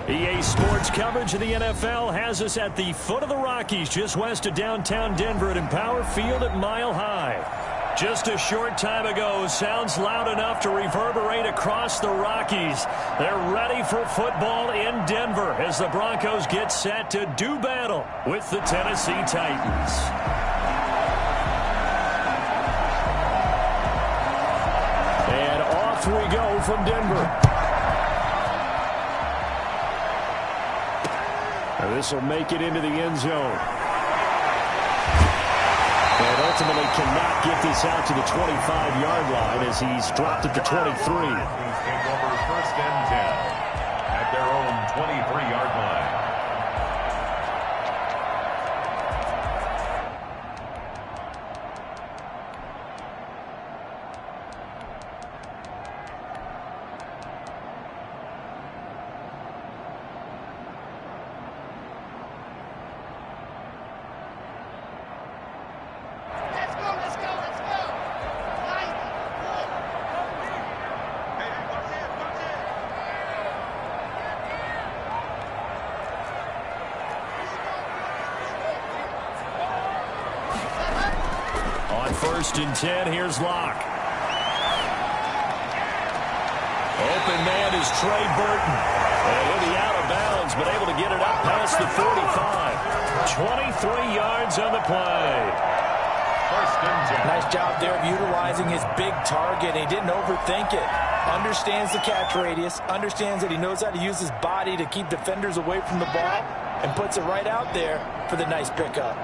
EA Sports coverage of the NFL has us at the foot of the Rockies, just west of downtown Denver at Empower Field at Mile High. Just a short time ago, sounds loud enough to reverberate across the Rockies. They're ready for football in Denver as the Broncos get set to do battle with the Tennessee Titans. And off we go from Denver. This will make it into the end zone. And ultimately cannot get this out to the 25-yard line as he's dropped at the 23. Take over 1st and 10 at their own 23-yard line. On 1st and 10, here's Locke. Open man is Trey Burton. And he'll be out of bounds, but able to get it up past the 45. 23 yards on the play. 1st and 10. Nice job there of utilizing his big target. He didn't overthink it. Understands the catch radius. Understands that he knows how to use his body to keep defenders away from the ball. And puts it right out there for the nice pickup.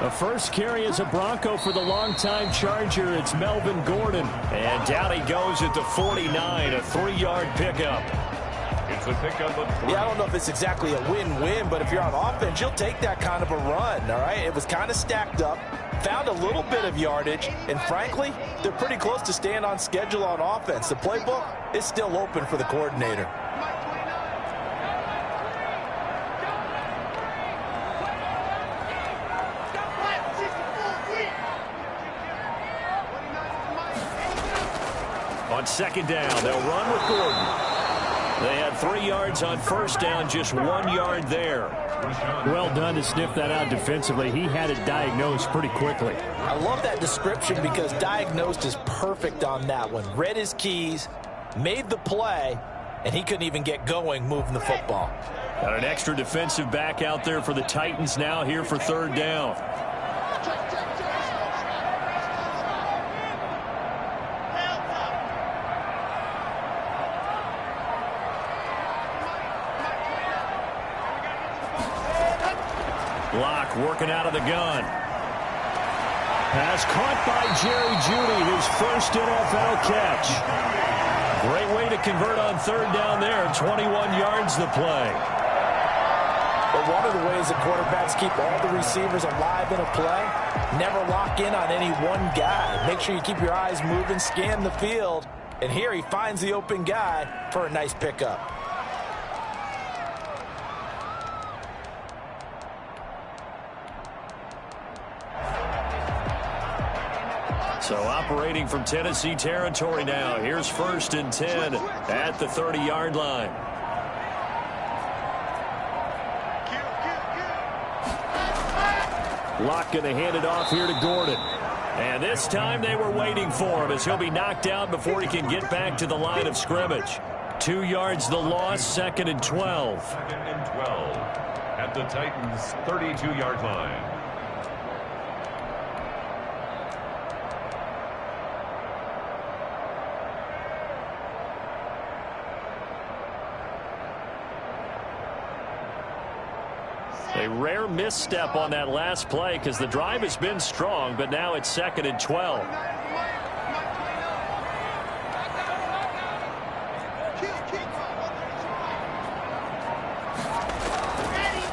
The first carry is a Bronco for the longtime Charger. It's Melvin Gordon. And down he goes at the 49, a 3-yard pickup. It's a pickup of 3. Yeah, I don't know if it's exactly a win-win, but if you're on offense, you'll take that kind of a run, all right? It was kind of stacked up, found a little bit of yardage, and frankly, they're pretty close to staying on schedule on offense. The playbook is still open for the coordinator. On 2nd down, they'll run with Gordon. They had 3 yards on 1st down, just 1 yard there. Well done to sniff that out defensively. He had it diagnosed pretty quickly. I love that description because diagnosed is perfect on that one. Read his keys, made the play, and he couldn't even get going moving the football. Got an extra defensive back out there for the Titans now here for 3rd down. Locke working out of the gun. Pass caught by Jerry Jeudy, his first NFL catch. Great way to convert on 3rd down there. 21 yards the play. But one of the ways that quarterbacks keep all the receivers alive in a play, never lock in on any one guy. Make sure you keep your eyes moving, scan the field. And here he finds the open guy for a nice pickup. So operating from Tennessee territory now. Here's 1st and 10 at the 30-yard line. Locke going to hand it off here to Gordon. And this time they were waiting for him as he'll be knocked down before he can get back to the line of scrimmage. 2 yards the loss, 2nd and 12. 2nd and 12 at the Titans' 32-yard line. A rare misstep on that last play because the drive has been strong, but now it's 2nd and 12.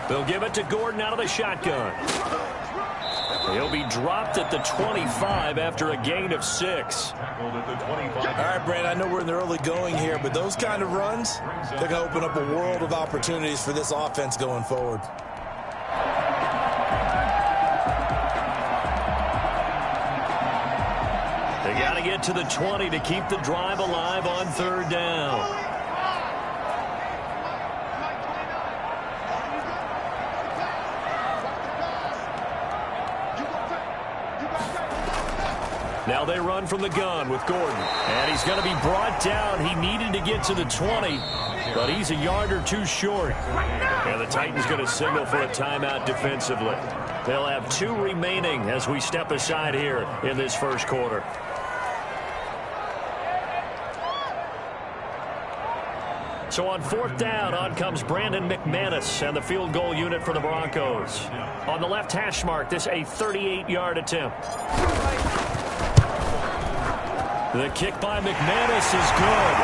They'll give it to Gordon out of the shotgun. He'll be dropped at the 25 after a gain of 6. Tackled at the 25. All right, Brand, I know we're in the early going here, but those kind of runs, they're going to open up a world of opportunities for this offense going forward. They got to get to the 20 to keep the drive alive on third down. Now they run from the gun with Gordon. And he's going to be brought down. He needed to get to the 20, but he's a yard or two short. And the Titans going to signal for a timeout defensively. They'll have 2 remaining as we step aside here in this first quarter. So on fourth down, on comes Brandon McManus and the field goal unit for the Broncos. On the left hash mark, this a 38-yard attempt. The kick by McManus is good.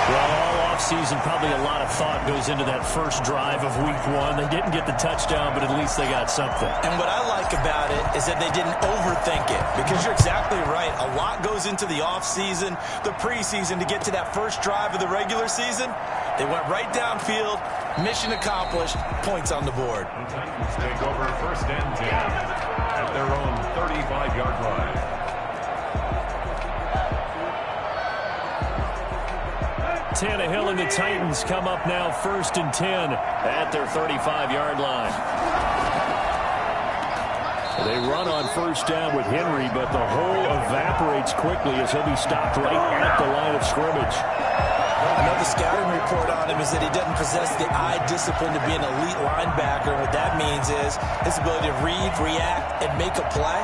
Well, all offseason, probably a lot of thought goes into that first drive of week 1. They didn't get the touchdown, but at least they got something. And what I like about it is that they didn't overthink it, because you're exactly right. A lot goes into the offseason, the preseason, to get to that first drive of the regular season. They went right downfield, mission accomplished, points on the board. The Titans take over first and 10 at their own 35-yard line. Tannehill and the Titans come up now first and 10 at their 35-yard line. They run on first down with Henry, but the hole evaporates quickly as he'll be stopped right at the line of scrimmage. Another scouting report on him is that he doesn't possess the eye discipline to be an elite linebacker. And what that means is his ability to read, react, and make a play.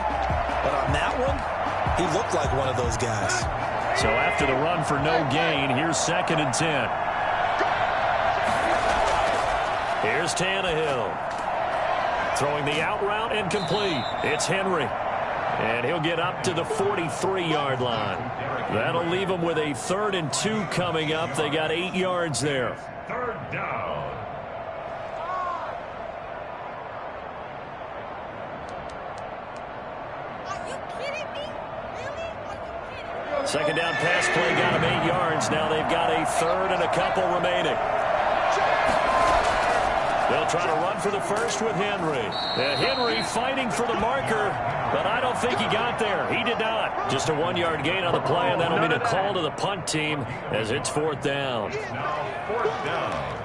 But on that one, he looked like one of those guys. So after the run for no gain, here's second and 10. Here's Tannehill. Throwing the out route and complete. It's Henry. And he'll get up to the 43-yard line. That'll leave him with a 3rd and 2 coming up. They got 8 yards there. Third down. Second down pass play got him 8 yards. Now they've got a 3rd and a couple remaining. They'll try to run for the first with Henry. Henry fighting for the marker, but I don't think he got there. He did not. Just a 1-yard gain on the play, and that'll mean a call to the punt team as it's 4th down. Now 4th down.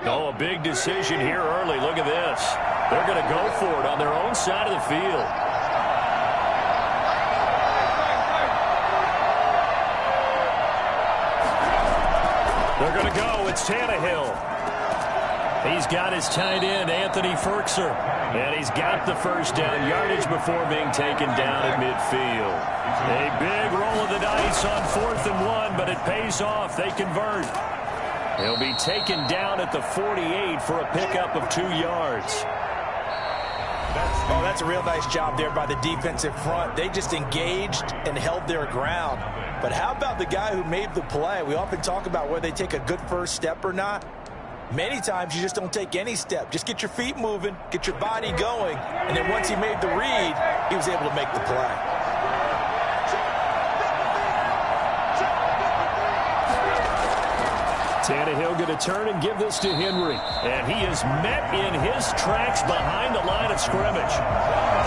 Oh, a big decision here early. Look at this. They're going to go for it on their own side of the field. They're going to go. It's Tannehill. He's got his tight end, Anthony Firkser. And he's got the first down yardage before being taken down at midfield. A big roll of the dice on 4th and 1, but it pays off. They convert. He'll be taken down at the 48 for a pickup of 2 yards. Oh, that's a real nice job there by the defensive front. They just engaged and held their ground. But how about the guy who made the play? We often talk about whether they take a good first step or not. Many times you just don't take any step. Just get your feet moving, get your body going, and then once he made the read, he was able to make the play. Tannehill going to turn and give this to Henry. And he is met in his tracks behind the line of scrimmage.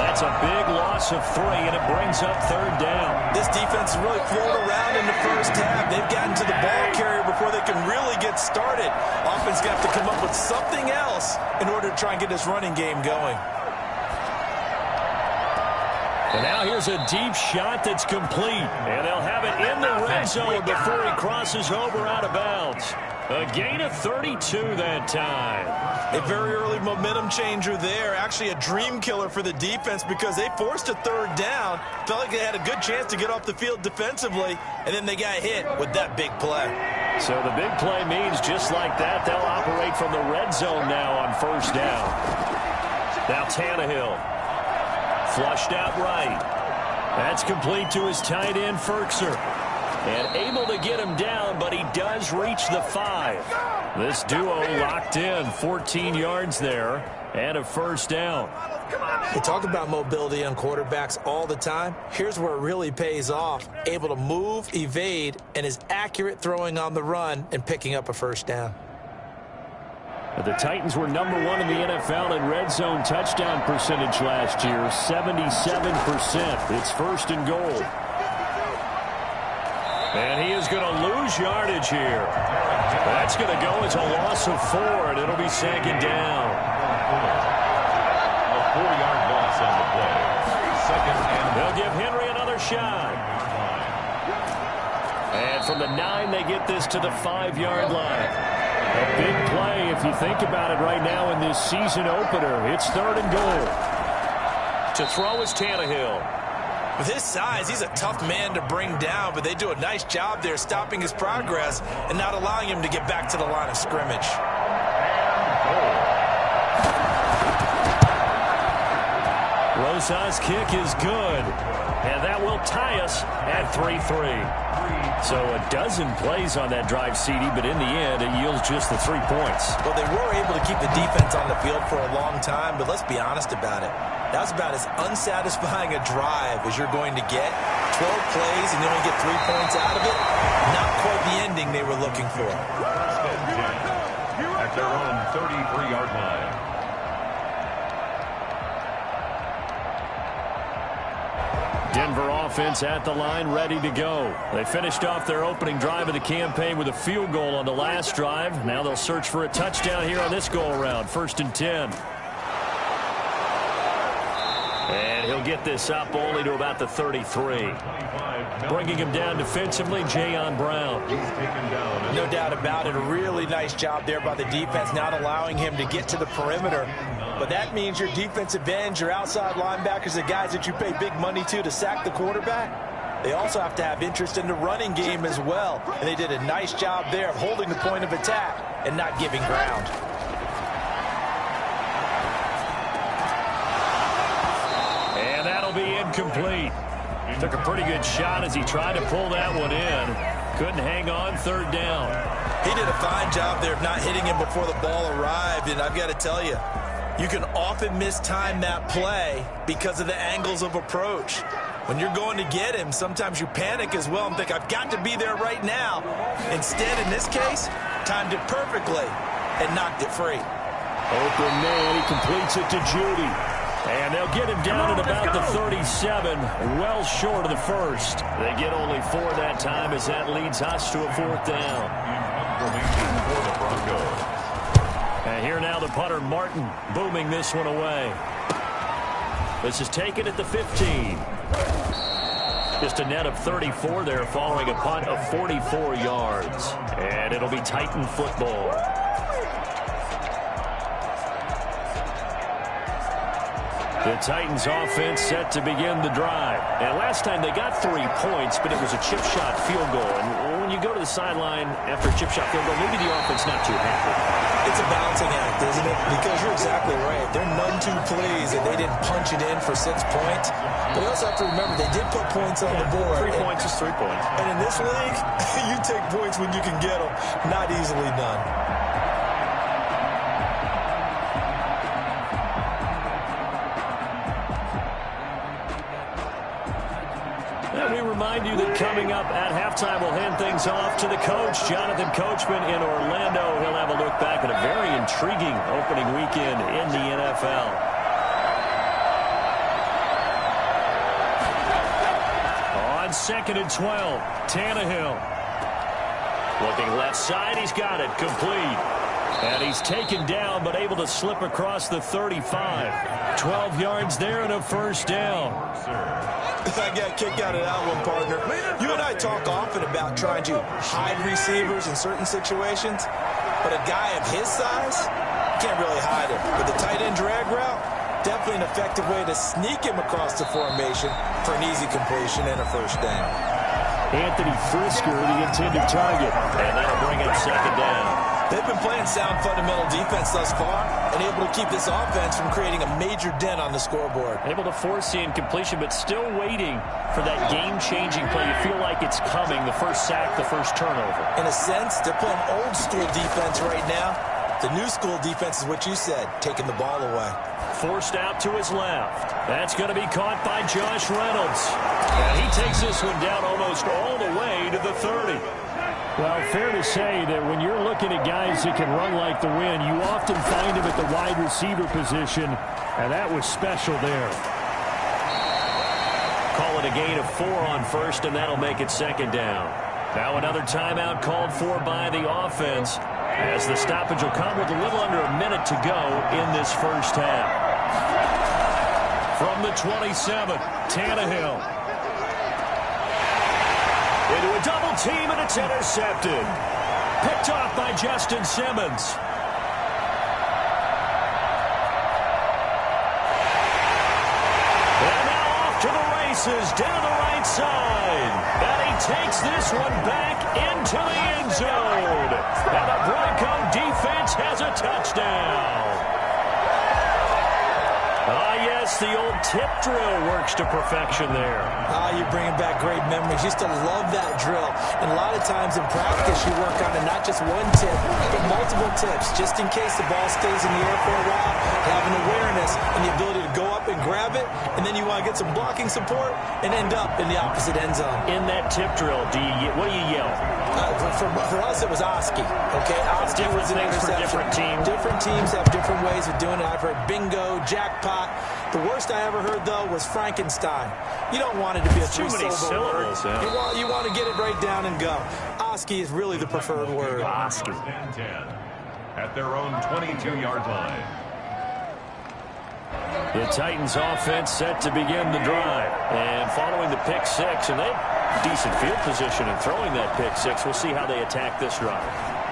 That's a big loss of 3, and it brings up 3rd down. This defense has really flown around in the first half. They've gotten to the ball carrier before they can really get started. Offense going to have to come up with something else in order to try and get this running game going. And now here's a deep shot that's complete. And they'll have it in the red zone before he crosses over out of bounds. A gain of 32 that time. A very early momentum changer there. Actually a dream killer for the defense because they forced a 3rd down. Felt like they had a good chance to get off the field defensively. And then they got hit with that big play. So the big play means just like that, they'll operate from the red zone now on 1st down. Now Tannehill. Flushed out right. That's complete to his tight end, Firkser. And able to get him down, but he does reach the 5. This duo locked in, 14 yards there, and a first down. We talk about mobility on quarterbacks all the time. Here's where it really pays off. Able to move, evade, and is accurate throwing on the run and picking up a first down. The Titans were number 1 in the NFL in red zone touchdown percentage last year, 77%. It's first and goal. And he is going to lose yardage here. That's going to go as a loss of 4, and it'll be second down. A 4-yard loss on the play. Second and They'll give Henry another shot. And from the 9, they get this to the 5-yard line. A big play if you think about it right now in this season opener. It's third and goal. To throw is Tannehill. With his size, he's a tough man to bring down, but they do a nice job there stopping his progress and not allowing him to get back to the line of scrimmage. Rosas' kick is good, and that will tie us at 3-3. So a dozen plays on that drive, CD, but in the end, it yields just the 3 points. Well, they were able to keep the defense on the field for a long time, but let's be honest about it. That was about as unsatisfying a drive as you're going to get. 12 plays and you only get 3 points out of it. Not quite the ending they were looking for. at their own 33-yard line. Denver offense at the line, ready to go. They finished off their opening drive of the campaign with a field goal on the last drive. Now they'll search for a touchdown here on this go-around. 1st and 10. And he'll get this up only to about the 33. Bringing him down defensively, Jayon Brown. No doubt about it. A really nice job there by the defense, not allowing him to get to the perimeter. But that means your defensive ends, your outside linebackers, the guys that you pay big money to sack the quarterback, they also have to have interest in the running game as well. And they did a nice job there of holding the point of attack and not giving ground. And that'll be incomplete. Took a pretty good shot as he tried to pull that one in. Couldn't hang on, 3rd down. He did a fine job there of not hitting him before the ball arrived. And I've got to tell you, you can often mistime that play because of the angles of approach. When you're going to get him, sometimes you panic as well and think, I've got to be there right now. Instead, in this case, timed it perfectly and knocked it free. Open man, he completes it to Judy. And they'll get him down at about the 37, well short of the first. They get only 4 that time as that leads us to a 4th down. For the Broncos. And here now the punter, Martin, booming this one away. This is taken at the 15. Just a net of 34 there following a punt of 44 yards. And it'll be Titan football. The Titans offense set to begin the drive. And last time they got 3 points, but it was a chip shot field goal. And when you go to the sideline after a chip shot field goal, maybe the offense not too happy. It's a balancing act, isn't it? Because you're exactly right. They're none too pleased that they didn't punch it in for 6 points. But you also have to remember they did put points on the board. 3 points is 3 points. And in this league, you take points when you can get them. Not easily done. Remind you that coming up at halftime, we'll hand things off to the coach, Jonathan Coachman in Orlando. He'll have a look back at a very intriguing opening weekend in the NFL. On 2nd and 12, Tannehill. Looking left side, he's got it, complete. And he's taken down, but able to slip across the 35. 12 yards there and a 1st down. I got a kick out of that one, partner. You and I talk often about trying to hide receivers in certain situations, but a guy of his size, can't really hide him. But the tight end drag route, definitely an effective way to sneak him across the formation for an easy completion and a 1st down. Anthony Frisker, the intended target, and that'll bring up 2nd down. They've been playing sound fundamental defense thus far and able to keep this offense from creating a major dent on the scoreboard. Able to force the incompletion, but still waiting for that game-changing play. You feel like it's coming, the first sack, the first turnover. In a sense, they're playing old-school defense right now. The new school defense is what you said, taking the ball away. Forced out to his left. That's going to be caught by Josh Reynolds. And he takes this one down almost all the way to the 30. Well, fair to say that when you're looking at guys that can run like the wind, you often find them at the wide receiver position, and that was special there. Call it a gain of 4 on first, and that'll make it second down. Now another timeout called for by the offense, as the stoppage will come with a little under a minute to go in this first half. From the 27, Tannehill. Into a double team, and it's intercepted. Picked off by Justin Simmons. And now off to the races, down the right side. And he takes this one back into the end zone. And the Bronco defense has a touchdown. Ah, yes, the old tip drill works to perfection there. You're bringing back great memories. Used to love that drill. And a lot of times in practice, you work on it, not just one tip, but multiple tips, just in case the ball stays in the air for a while, having awareness and the ability to go up and grab it, and then you want to get some blocking support and end up in the opposite end zone. In that tip drill, what do you yell? For us, it was Oski. Okay, Oski was an interception. Different teams. Different teams have different ways of doing it. I've heard bingo, jackpot. The worst I ever heard, though, was Frankenstein. You don't want it to be a three-syllable word. Yeah. You want to get it right down and go. Oski is really the preferred word. Oski. At their own 22-yard line. The Titans offense set to begin the drive. And following the pick six, and they have decent field position in throwing that pick six. We'll see how they attack this drive.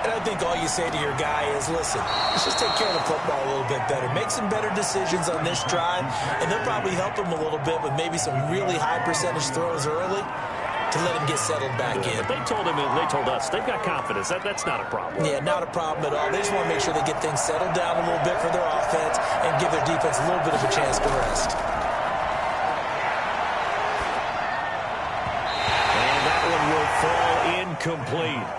And I think all you say to your guy is, listen, let's just take care of the football a little bit better. Make some better decisions on this drive, and they'll probably help him a little bit with maybe some really high percentage throws early to let him get settled back in. But they told him, and they told us, they've got confidence. That's not a problem. Yeah, not a problem at all. They just want to make sure they get things settled down a little bit for their offense and give their defense a little bit of a chance to rest. And that one will fall incomplete.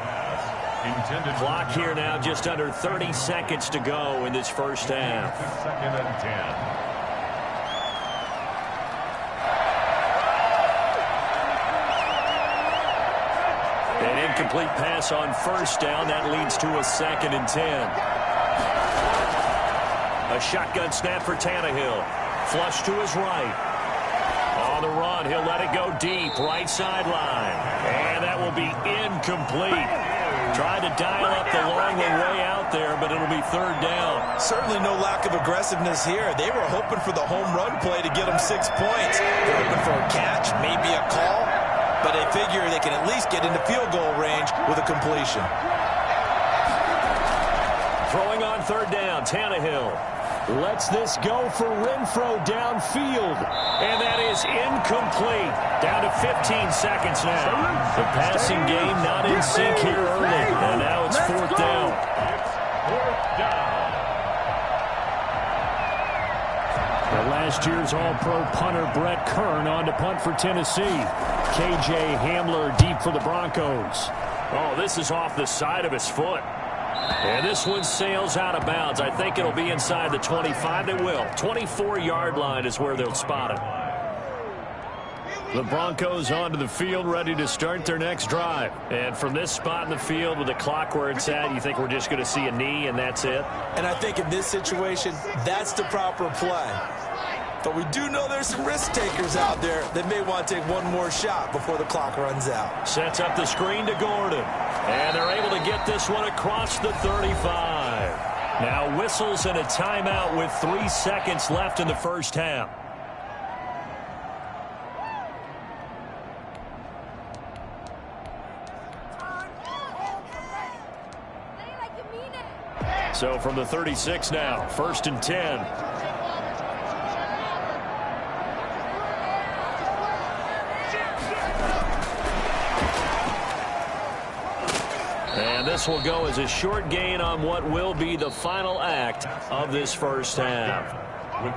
Clock here now, just under 30 seconds to go in this first half. Second and 10. An incomplete pass on first down. That leads to a second and 10. A shotgun snap for Tannehill. Flush to his right. On the run, he'll let it go deep. Right sideline. And that will be incomplete. Tried to dial up the long way out there, but it'll be third down. Certainly no lack of aggressiveness here. They were hoping for the home run play to get them 6 points. They're hoping for a catch, maybe a call, but they figure they can at least get into field goal range with a completion. Throwing on third down, Tannehill lets this go for Renfro downfield. And that is incomplete. Down to 15 seconds now. The passing game not in sync here early. And now it's fourth down. Well, last year's All-Pro punter Brett Kern on to punt for Tennessee. K.J. Hamler deep for the Broncos. Oh, this is off the side of his foot. And this one sails out of bounds. I think it'll be inside the 25. It will. 24-yard line is where they'll spot it. The Broncos onto the field, ready to start their next drive. And from this spot in the field with the clock where it's at, you think we're just going to see a knee and that's it? And I think in this situation, that's the proper play. But we do know there's some risk takers out there that may want to take one more shot before the clock runs out. Sets up the screen to Gordon. And they're able to get this one across the 35. Now whistles and a timeout with 3 seconds left in the first half. So from the 36 now, first and 10. this will go as a short gain on what will be the final act of this first half.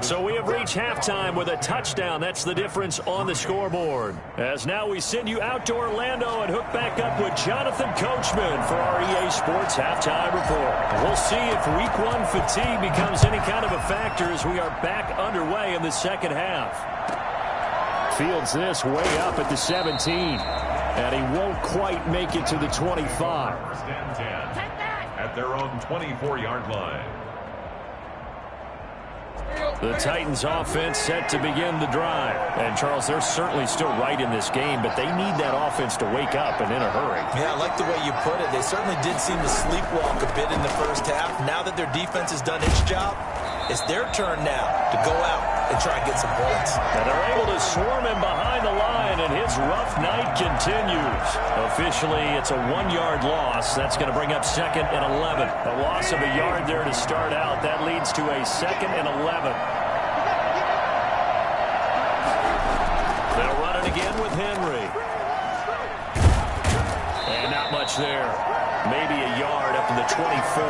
So we have reached halftime with a touchdown. That's the difference on the scoreboard. As now we send you out to Orlando and hook back up with Jonathan Coachman for our EA Sports Halftime Report. We'll see if Week 1 fatigue becomes any kind of a factor as we are back underway in the second half. Fields this way up at the 17. And he won't quite make it to the 25. First and 10 at their own 24-yard line. The Titans offense set to begin the drive. And, Charles, they're certainly still right in this game, but they need that offense to wake up and in a hurry. Yeah, I like the way you put it. They certainly did seem to sleepwalk a bit in the first half. Now that their defense has done its job, it's their turn now to go out and try and get some points. And they're able to swarm him behind the line, and his rough night continues. Officially, it's a 1-yard loss. That's going to bring up 2nd and 11. A loss of a yard there to start out. That leads to a 2nd and 11. They'll run it again with Henry. And not much there. Maybe a yard up to the 24.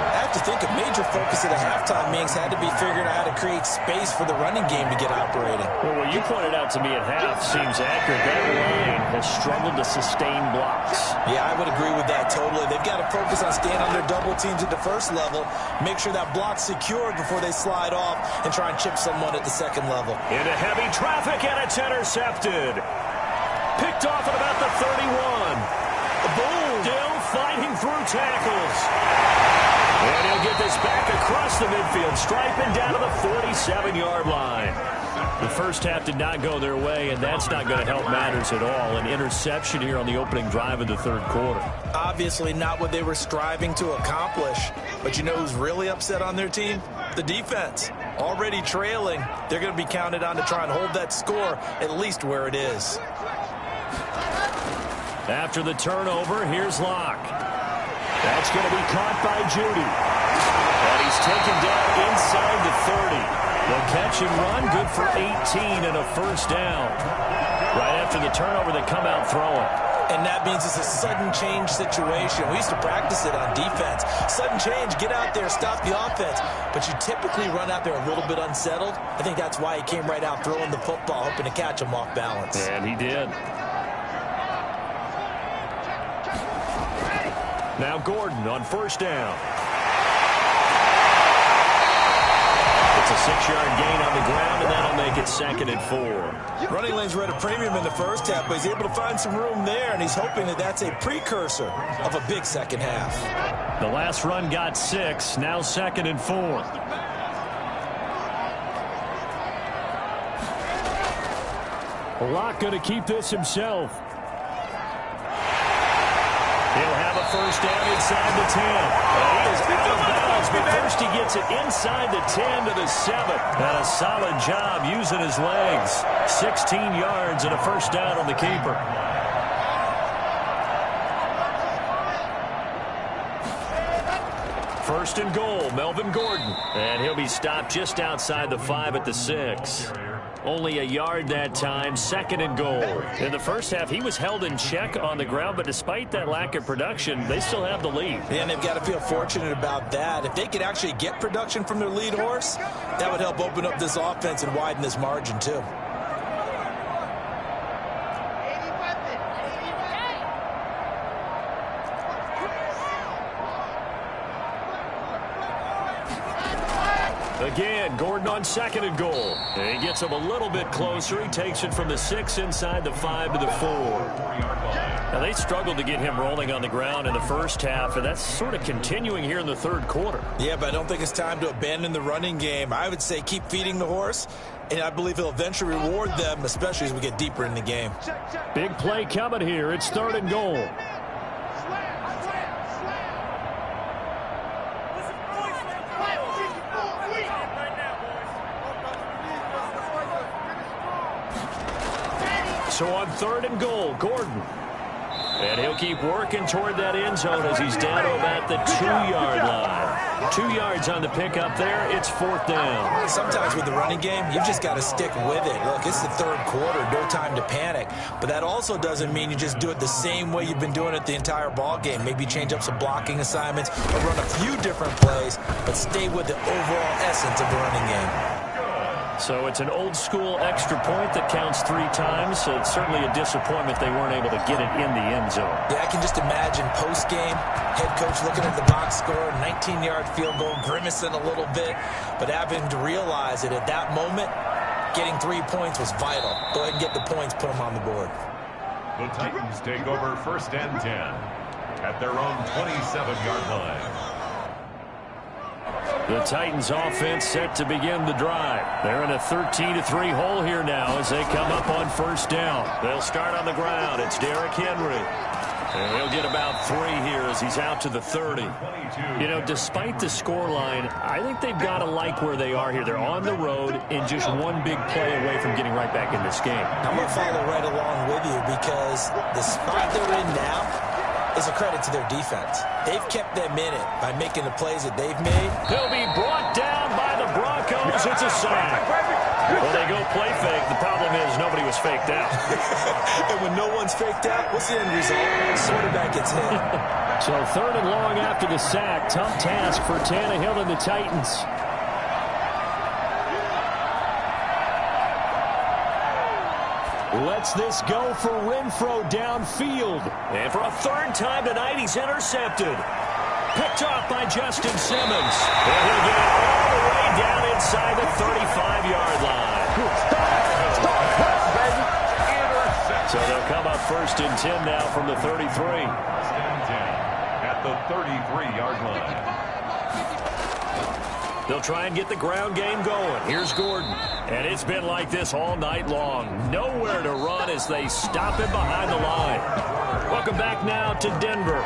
I have to think a major focus of the halftime meetings had to be figuring out how to create space for the running game to get operating. Well, what you pointed out to me at half seems accurate. That line has struggled to sustain blocks. Yeah, I would agree with that totally. They've got to focus on staying on their double teams at the first level, make sure that block's secured before they slide off and try and chip someone at the second level. Into heavy traffic, and it's intercepted. Picked off at about the 31. Boom! Still fighting through tackles. And he'll get this back across the midfield, striping down to the 47-yard line. The first half did not go their way, and that's not going to help matters at all. An interception here on the opening drive of the third quarter. Obviously not what they were striving to accomplish. But you know who's really upset on their team? The defense. Already trailing. They're going to be counted on to try and hold that score at least where it is. After the turnover, here's Locke. That's going to be caught by Judy. And he's taken down inside the 30. The catch and run, good for 18 and a first down. Right after the turnover, they come out throwing. And that means it's a sudden change situation. We used to practice it on defense. Sudden change, get out there, stop the offense. But you typically run out there a little bit unsettled. I think that's why he came right out throwing the football, hoping to catch him off balance. And he did. Now Gordon on first down. It's a 6-yard gain on the ground, and that'll make it 2nd and 4. Running lanes were at a premium in the first half, but he's able to find some room there, and he's hoping that that's a precursor of a big second half. The last run got 6, now 2nd and 4. Locke going to keep this himself. He'll have a first down inside the 10. He is out of bounds, but first he gets it inside the 10 to the 7. And a solid job using his legs. 16 yards and a first down on the keeper. First and goal, Melvin Gordon. And he'll be stopped just outside the 5 at the 6. Only a yard that time, 2nd and goal. In the first half, he was held in check on the ground, but despite that lack of production, they still have the lead. Yeah, and they've got to feel fortunate about that. If they could actually get production from their lead horse, that would help open up this offense and widen this margin, too. Again, Gordon on 2nd and goal. And he gets him a little bit closer. He takes it from the 6 inside the 5 to the 4. Now, they struggled to get him rolling on the ground in the first half, and that's sort of continuing here in the third quarter. Yeah, but I don't think it's time to abandon the running game. I would say keep feeding the horse, and I believe he'll eventually reward them, especially as we get deeper in the game. Big play coming here. It's 3rd and goal. So on 3rd and goal, Gordon. And he'll keep working toward that end zone as he's down to about the 2-yard line. 2 yards on the pickup there. It's 4th down. Sometimes with the running game, you've just got to stick with it. Look, it's the 3rd quarter, no time to panic. But that also doesn't mean you just do it the same way you've been doing it the entire ball game. Maybe change up some blocking assignments or run a few different plays, but stay with the overall essence of the running game. So it's an old-school extra point that counts 3 times. So it's certainly a disappointment they weren't able to get it in the end zone. Yeah, I can just imagine post-game, head coach looking at the box score, 19-yard field goal, grimacing a little bit, but having to realize that at that moment, getting 3 points was vital. Go ahead and get the points, put them on the board. The Titans take over 1st and 10 at their own 27-yard line. The Titans offense set to begin the drive. They're in a 13-3 hole here now as they come up on 1st down. They'll start on the ground. It's Derrick Henry. And he'll get about 3 here as he's out to the 30. You know, despite the scoreline, I think they've got to like where they are here. They're on the road and just one big play away from getting right back in this game. I'm going to follow right along with you because the spot they're in now is a credit to their defense. They've kept them in it by making the plays that they've made. He'll be brought down by the Broncos. It's a sack. Well, they go play fake. The problem is nobody was faked out. And when no one's faked out, what's the end result? Quarterback gets hit. So 3rd and long after the sack. Tough task for Tannehill and the Titans. Lets this go for Renfro downfield. And for a 3rd time tonight, he's intercepted. Picked off by Justin Simmons. And he'll get it all the way down inside the 35-yard line. So they'll come up 1st and 10 now from the 33. 1st and 10 at the 33-yard line. They'll try and get the ground game going. Here's Gordon. And it's been like this all night long. Nowhere to run as they stop him behind the line. Welcome back now to Denver.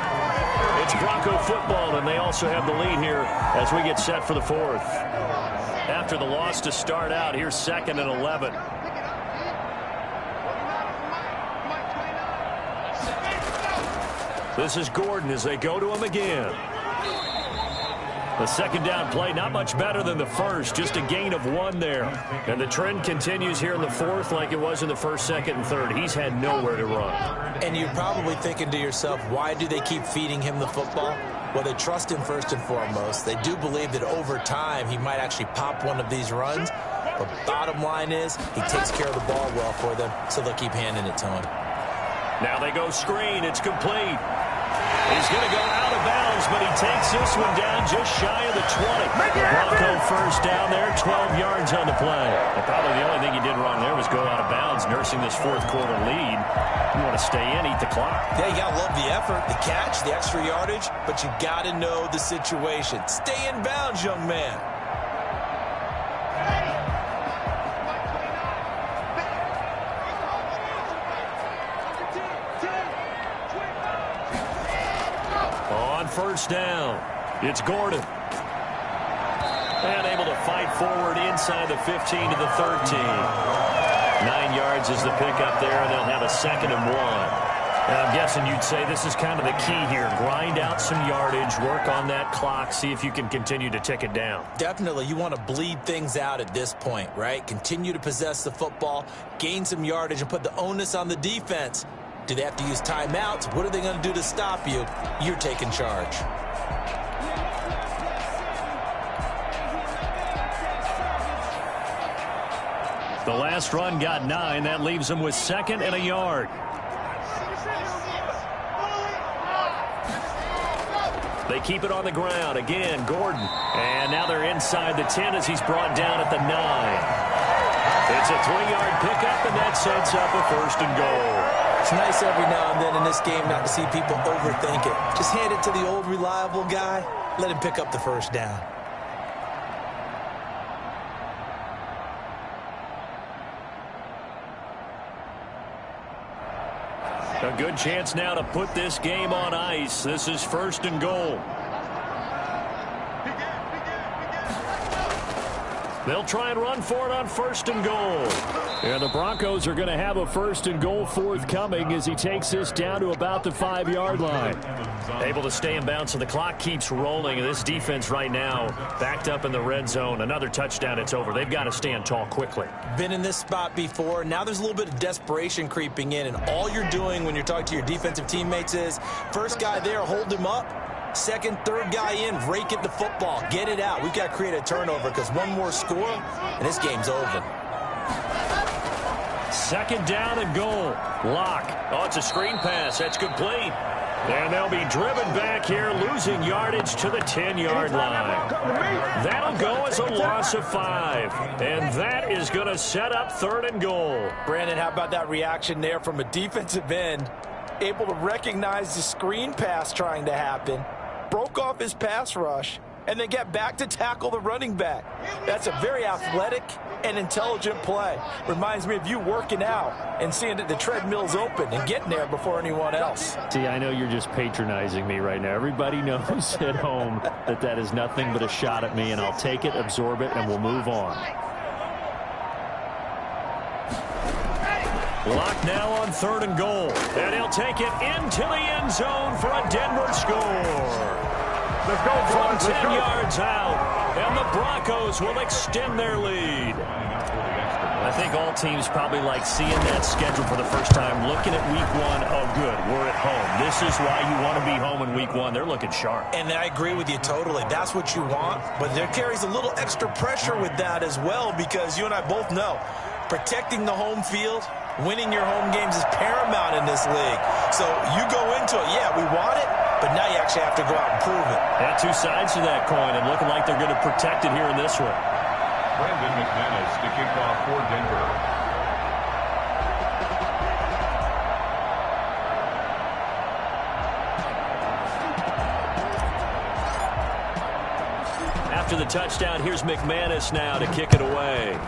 It's Bronco football, and they also have the lead here as we get set for the 4th. After the loss to start out, here's 2nd and 11. This is Gordon as they go to him again. The 2nd down play, not much better than the first, just a gain of 1 there. And the trend continues here in the 4th like it was in the 1st, 2nd, and 3rd. He's had nowhere to run. And you're probably thinking to yourself, why do they keep feeding him the football? Well, they trust him first and foremost. They do believe that over time he might actually pop one of these runs. But bottom line is he takes care of the ball well for them, so they'll keep handing it to him. Now they go screen. It's complete. He's going to go out of bounds, but he takes this one down just shy of the 20. Bronco 1st down there, 12 yards on the play. And probably the only thing he did wrong there was go out of bounds, nursing this 4th quarter lead. You want to stay in, eat the clock. Yeah, you got to love the effort, the catch, the extra yardage, but you got to know the situation. Stay in bounds, young man. On 1st down, it's Gordon. And able to fight forward inside the 15 to the 13. 9 yards is the pickup there, and they'll have a 2nd and 1. And I'm guessing you'd say this is kind of the key here. Grind out some yardage, work on that clock, see if you can continue to tick it down. Definitely, you want to bleed things out at this point, right? Continue to possess the football, gain some yardage, and put the onus on the defense. Do they have to use timeouts? What are they going to do to stop you? You're taking charge. The last run got 9. That leaves them with 2nd and a yard. They keep it on the ground. Again, Gordon. And now they're inside the 10 as he's brought down at the 9. It's a 3-yard pickup, and that sets up a 1st and goal. It's nice every now and then in this game not to see people overthink it. Just hand it to the old reliable guy. Let him pick up the 1st down. A good chance now to put this game on ice. This is 1st and goal. They'll try and run for it on 1st and goal. And the Broncos are going to have a 1st and goal forthcoming as he takes this down to about the 5-yard line. Able to stay in bounds, so the clock keeps rolling. And this defense right now backed up in the red zone. Another touchdown, it's over. They've got to stand tall quickly. Been in this spot before. Now there's a little bit of desperation creeping in. And all you're doing when you're talking to your defensive teammates is, first guy there, hold him up. Second, third guy in, rake at the football. Get it out. We've got to create a turnover because one more score, and this game's over. 2nd down and goal. Lock. Oh, it's a screen pass. That's complete. And they'll be driven back here, losing yardage to the 10-yard line. That'll go as a loss of 5. And that is going to set up 3rd and goal. Brandon, how about that reaction there from a defensive end? Able to recognize the screen pass trying to happen. Broke off his pass rush. And then get back to tackle the running back. That's a very athletic and intelligent play. Reminds me of you working out and seeing that the treadmill's open and getting there before anyone else. See, I know you're just patronizing me right now. Everybody knows at home that that is nothing but a shot at me, and I'll take it, absorb it, and we'll move on. Lock now on 3rd and goal. And he'll take it into the end zone for a Denver score. Let's go, From boys. 10 yards out, and the Broncos will extend their lead. I think all teams probably like seeing that schedule for the first time, looking at week 1. Oh, good, we're at home. This is why you want to be home in week 1. They're looking sharp. And I agree with you totally. That's what you want. But there carries a little extra pressure with that as well, because you and I both know protecting the home field, winning your home games is paramount in this league. So you go into it, yeah, we want it, but now you actually have to go out and prove it. Yeah, 2 sides to that coin, and looking like they're going to protect it here in this one. Brandon McManus to kick off for Denver. After the touchdown, here's McManus now to kick it away.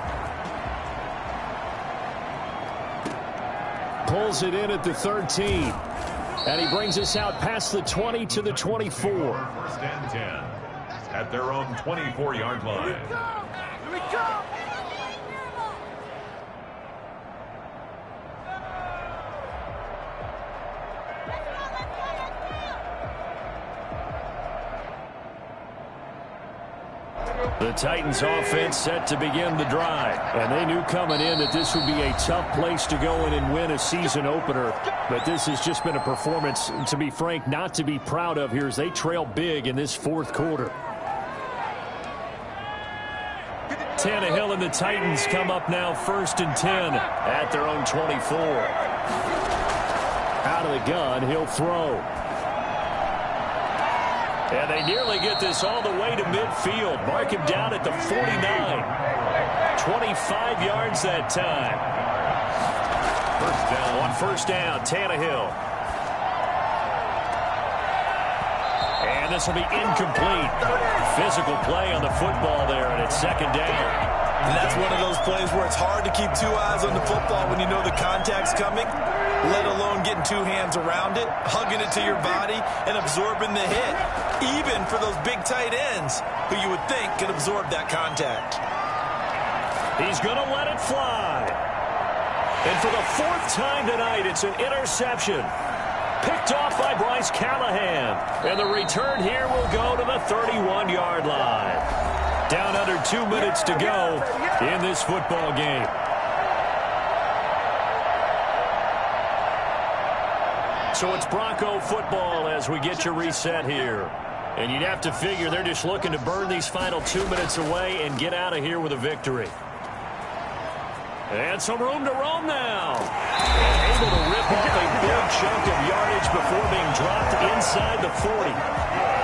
Pulls it in at the 13. And he brings us out past the 20 to the 24. 1st and 10 at their own 24-yard line. Here we go. The Titans offense set to begin the drive. And they knew coming in that this would be a tough place to go in and win a season opener. But this has just been a performance, to be frank, not to be proud of here as they trail big in this 4th quarter. Tannehill and the Titans come up now 1st and 10 at their own 24. Out of the gun, he'll throw. And they nearly get this all the way to midfield. Mark him down at the 49. 25 yards that time. 1st down. On 1st down, Tannehill. And this will be incomplete. Physical play on the football there, and it's 2nd down. And that's one of those plays where it's hard to keep 2 eyes on the football when you know the contact's coming, let alone getting 2 hands around it, hugging it to your body, and absorbing the hit, even for those big tight ends who you would think could absorb that contact. He's going to let it fly. And for the 4th time tonight, it's an interception. Picked off by Bryce Callahan. And the return here will go to the 31-yard line. Down under 2 minutes to go in this football game. So it's Bronco football as we get you reset here. And you'd have to figure they're just looking to burn these final 2 minutes away and get out of here with a victory. And some room to roam now. And able to rip off a big chunk of yardage before being dropped inside the 40.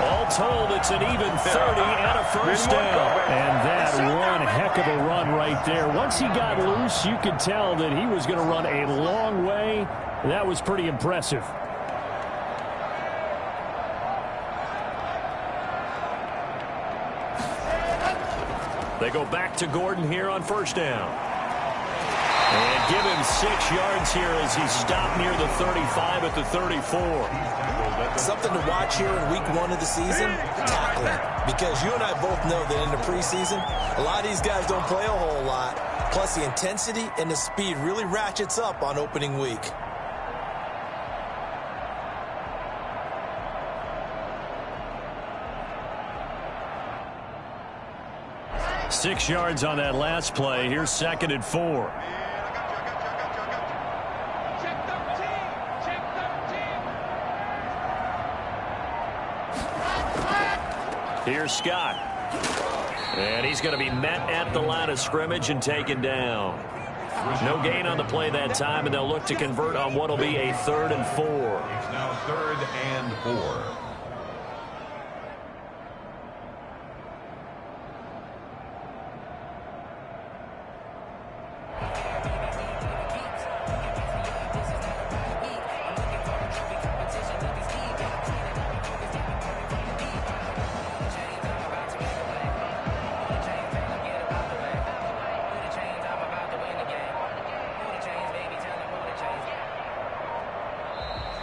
All told, it's an even 30 and a 1st down. And that one heck of a run right there. Once he got loose, you could tell that he was going to run a long way. That was pretty impressive. They go back to Gordon here on 1st down. And give him 6 yards here as he stopped near the 35 at the 34. Something to watch here in week 1 of the season, tackling. Because you and I both know that in the preseason, a lot of these guys don't play a whole lot. Plus, the intensity and the speed really ratchets up on opening week. Six yards on that last play. Here's 2nd and 4. Here's Scott. And he's going to be met at the line of scrimmage and taken down. No gain on the play that time, and they'll look to convert on what will be a 3rd and 4. It's now 3rd and 4.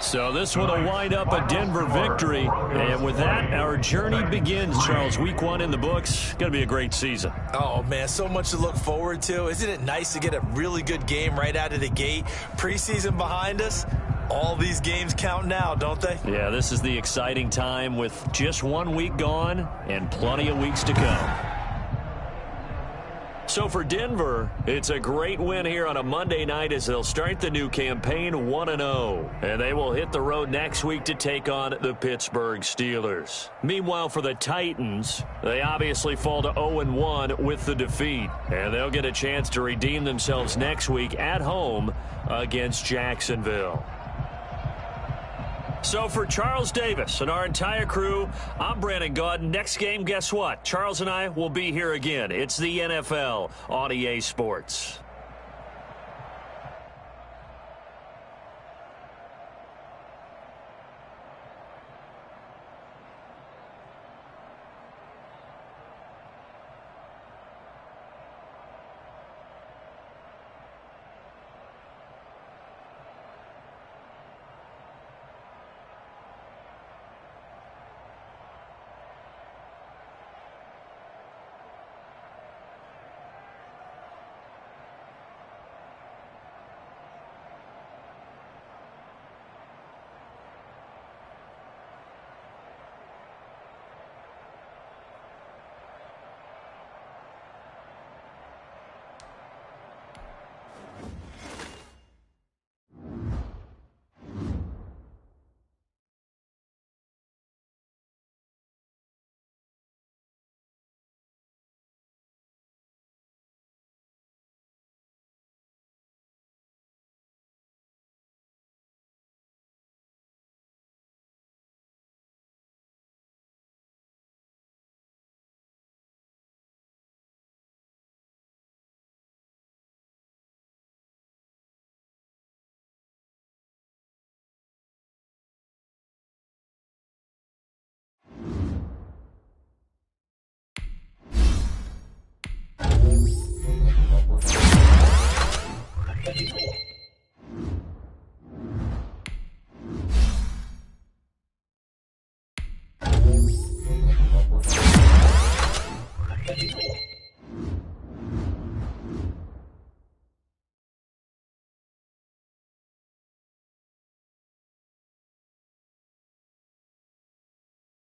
So this one will wind up a Denver victory. And with that, our journey begins, Charles. Week 1 in the books. Going to be a great season. Oh, man, so much to look forward to. Isn't it nice to get a really good game right out of the gate? Preseason behind us. All these games count now, don't they? Yeah, this is the exciting time with just 1 week gone and plenty of weeks to come. So for Denver, it's a great win here on a Monday night as they'll start the new campaign 1-0. And they will hit the road next week to take on the Pittsburgh Steelers. Meanwhile, for the Titans, they obviously fall to 0-1 with the defeat. And they'll get a chance to redeem themselves next week at home against Jacksonville. So for Charles Davis and our entire crew, I'm Brandon Gaudin. Next game, guess what? Charles and I will be here again. It's the NFL on EA Sports.